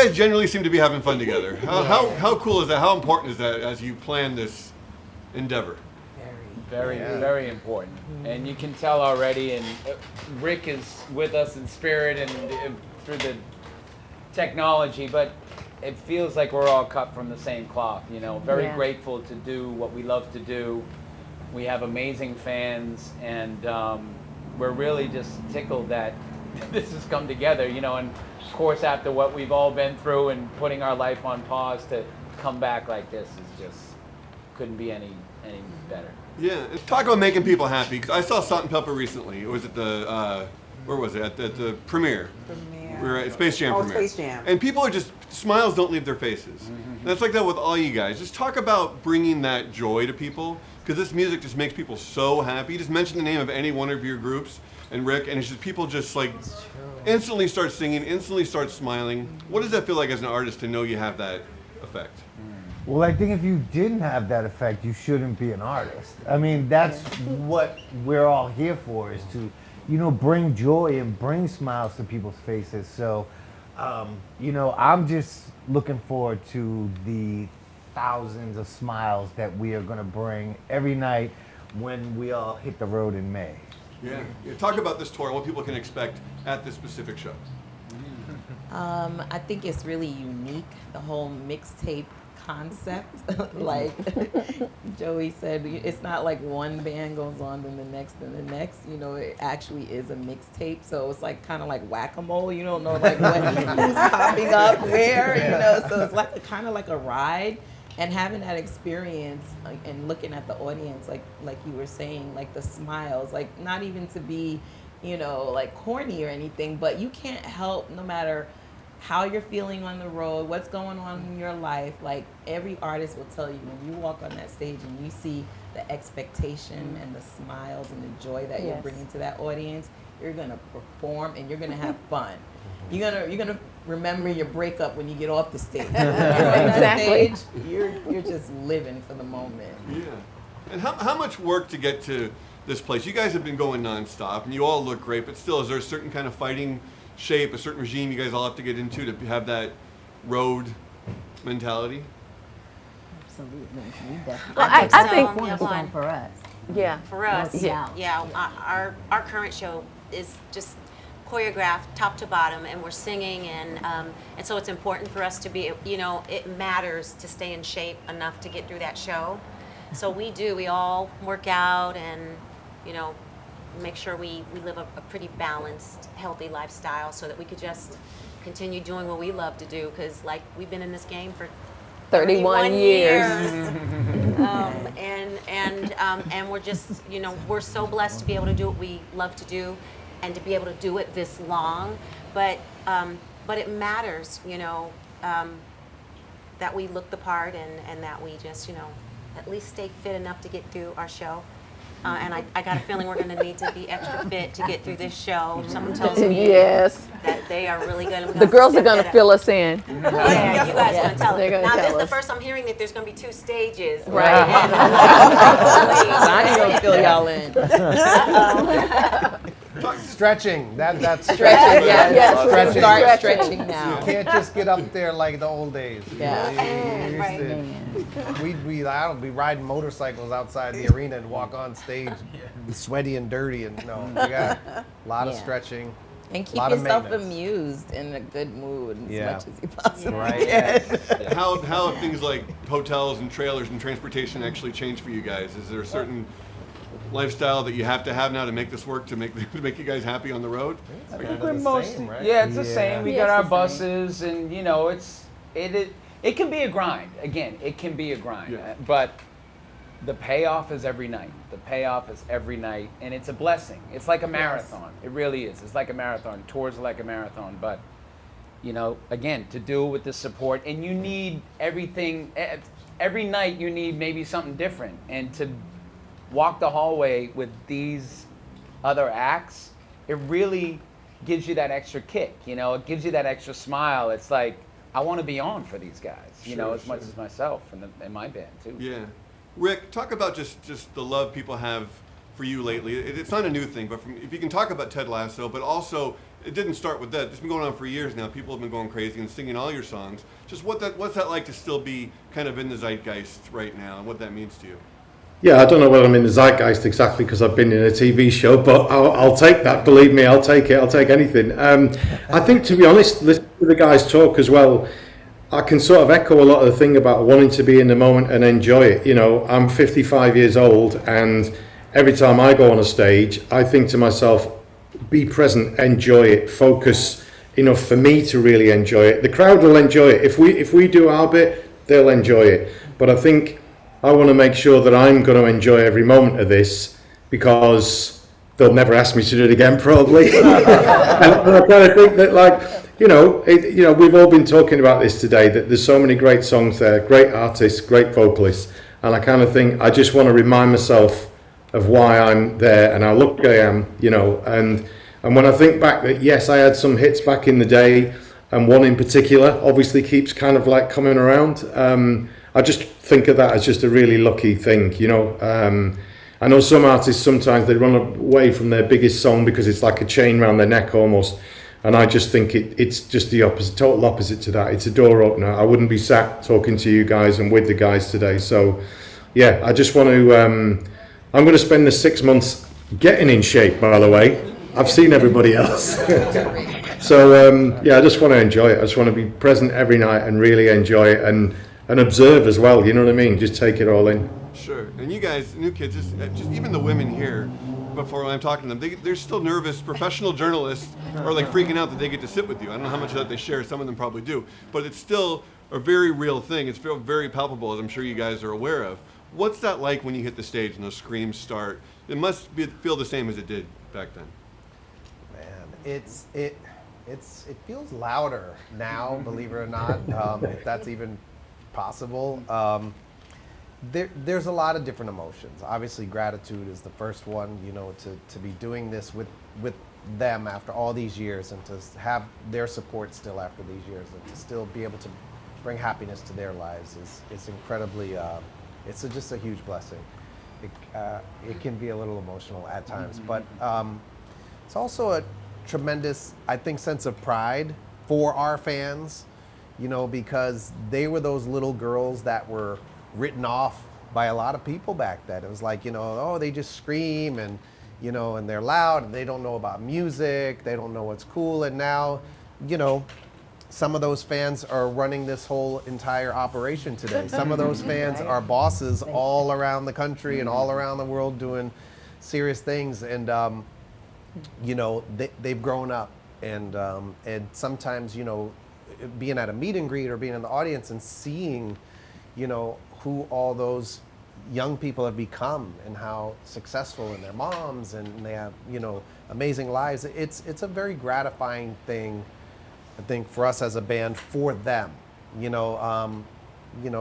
guys generally seem to be having fun together. How cool is that? How important is that as you plan this endeavor? Very important. And you can tell already, and Rick is with us in spirit and through the technology, but it feels like we're all cut from the same cloth, you know. Very grateful to do what we love to do. We have amazing fans, and we're really just tickled that this has come together, you know, and of course after what we've all been through and putting our life on pause, to come back like this is just, couldn't be any better. Yeah, talk about making people happy. 'Cause I saw Salt-N-Pepa recently. It was at the, where was it? At the premiere. We were at Space Jam premiere. Space Jam. And people are just, smiles don't leave their faces. And it's like that with all you guys. Just talk about bringing that joy to people, because this music just makes people so happy. Just mention the name of any one of your groups, and Rick, and it's just people just like instantly start singing, instantly start smiling. What does that feel like as an artist to know you have that effect? Well, I think if you didn't have that effect, you shouldn't be an artist. I mean, that's what we're all here for, is to, you know, bring joy and bring smiles to people's faces. So, you know, I'm just looking forward to the thousands of smiles that we are going to bring every night when we all hit the road in May. Yeah. Talk about this tour and what people can expect at this specific show. I think it's really unique, the whole mixtape concept. Like Joey said, it's not like one band goes on, then the next, then the next. You know, it actually is a mixtape, so it's like kind of like whack-a-mole. You don't know like who's popping up where. You know, so it's like kind of like a ride. And having that experience and looking at the audience, like you were saying, like the smiles, like not even to be, you know, like corny or anything, but you can't help, no matter how you're feeling on the road, what's going on in your life. Like every artist will tell you, when you walk on that stage and you see the expectation and the smiles and the joy that you're bringing to that audience, you're gonna perform and you're gonna have fun. You're gonna remember your breakup when you get off the stage. You're on that stage, you're just living for the moment. Yeah. And how much work to get to this place? You guys have been going nonstop, and you all look great, but still, is there a certain kind of fighting shape, a certain regime you guys all have to get into to have that road mentality? Absolutely. Well, I think cornerstone for us. Yeah. For us, Yeah. our current show is just choreographed top to bottom, and we're singing, and so it's important for us to be, you know, it matters to stay in shape enough to get through that show. So we all work out and, you know, make sure we live a pretty balanced, healthy lifestyle so that we could just continue doing what we love to do, because like we've been in this game for 31 years. And we're just, you know, we're so blessed to be able to do what we love to do and to be able to do it this long. But it matters, you know, that we look the part and that we just, you know, at least stay fit enough to get through our show. And I got a feeling we're going to need to be extra fit to get through this show. Someone tells me that they are really going to. The girls are going to fill us in. Yeah, you guys are going to tell us. Now, this is the us. first I'm hearing that there's going to be 2 stages. Right. I ain't gonna fill y'all in. Stretching. That's Stretching, yes. Stretching. Start stretching now. You can't just get up there like the old days. Yeah. You know, we'd be riding motorcycles outside the arena and walk on stage sweaty and dirty, and no, we got a lot of stretching. And keep lot of yourself maintenance. amused in a good mood as Yeah. much as you possibly Right. can. How have things like hotels and trailers and transportation actually changed for you guys? Is there a certain lifestyle that you have to have now to make this work, to make you guys happy on the road? It's We're kinda the mostly, same, right? yeah, it's the same. We Yeah, got it's our the same. buses, and you know, it can be a grind. Again, it can be a grind, Yeah. but the payoff is every night. The payoff is every night, and it's a blessing. It's like a marathon. It really is. It's like a marathon. Tours are like a marathon, but you know, again, to do it with the support, and you need everything. Every night, you need maybe something different, and to walk the hallway with these other acts, it really gives you that extra kick. You know, it gives you that extra smile. It's like, I want to be on for these guys, you know, as much as myself and my band too. Yeah. Rick, talk about just the love people have for you lately. It's not a new thing, but if you can talk about Ted Lasso, but also it didn't start with that. It's been going on for years now. People have been going crazy and singing all your songs. Just what's that like to still be kind of in the zeitgeist right now, and what that means to you? Yeah, I don't know whether I'm in the zeitgeist exactly because I've been in a TV show, but I'll take that. Believe me, I'll take it. I'll take anything. I think, to be honest, listening to the guys talk as well, I can sort of echo a lot of the thing about wanting to be in the moment and enjoy it. You know, I'm 55 years old, and every time I go on a stage, I think to myself, be present, enjoy it, focus enough for me to really enjoy it. The crowd will enjoy it. If we do our bit, they'll enjoy it. But I think I want to make sure that I'm going to enjoy every moment of this, because they'll never ask me to do it again, probably. And I kind of think that, like, we've all been talking about this today, that there's so many great songs there, great artists, great vocalists, and I kind of think I just want to remind myself of why I'm there and how lucky I am, and when I think back that, yes, I had some hits back in the day, and one in particular obviously keeps kind of like coming around. I just think of that as just a really lucky thing, I know some artists, sometimes they run away from their biggest song because it's like a chain around their neck almost, and I just think it's just the opposite, total opposite to that. It's a door opener. I wouldn't be sat talking to you guys and with the guys today. So yeah, I just want to, I'm going to spend the 6 months getting in shape, by the way. I've seen everybody else. So yeah, I just want to enjoy it. I just want to be present every night and really enjoy it, and observe as well, you know what I mean? Just take it all in. Sure. And you guys, new kids, just even the women here, before I'm talking to them, they're still nervous. Professional journalists are like freaking out that they get to sit with you. I don't know how much of that they share. Some of them probably do. But it's still a very real thing. It's very palpable, as I'm sure you guys are aware of. What's that like when you hit the stage and those screams start? It must feel the same as it did back then. Man, it feels louder now, believe it or not, if that's even possible. There's a lot of different emotions. Obviously, gratitude is the first one, to be doing this with them after all these years, and to have their support still after these years, and to still be able to bring happiness to their lives is incredibly, it's just a huge blessing. It can be a little emotional at times, but it's also a tremendous, I think, sense of pride for our fans, because they were those little girls that were written off by a lot of people back then. It was like, oh, they just scream and, and they're loud and they don't know about music, they don't know what's cool. And now, some of those fans are running this whole entire operation today. Some of those fans are bosses all around the country and all around the world doing serious things. And, they've grown up. And sometimes, being at a meet and greet or being in the audience and seeing, who all those young people have become and how successful, and their moms, and they have, amazing lives. It's a very gratifying thing, I think, for us as a band, for them.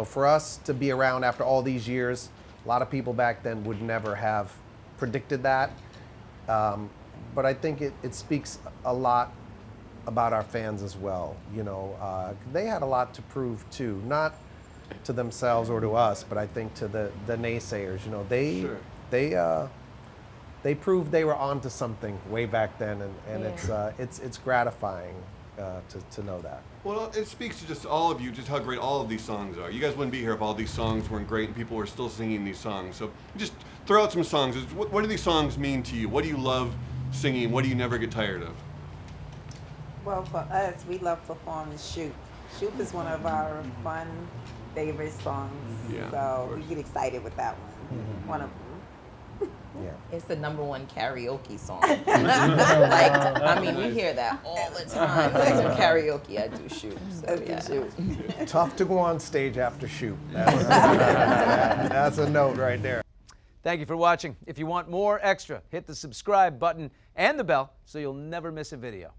For us to be around after all these years, a lot of people back then would never have predicted that. But I think it speaks a lot about our fans as well. They had a lot to prove too, not to themselves or to us, but I think to the naysayers. They proved they were onto something way back then, and it's gratifying to know that. Well, it speaks to just all of you, just how great all of these songs are. You guys wouldn't be here if all these songs weren't great and people were still singing these songs. So just throw out some songs. What do these songs mean to you? What do you love singing? What do you never get tired of? Well, for us, we love performing Shoop. Shoop is one of our fun favorite songs. Yeah, so we get excited with that one. Mm-hmm. One of them. Yeah. It's the #1 karaoke song. We hear that all the time. Like for karaoke, I do Shoop. So yeah. Tough to go on stage after Shoop. That's a note right there. Thank you for watching. If you want more extra, hit the subscribe button and the bell so you'll never miss a video.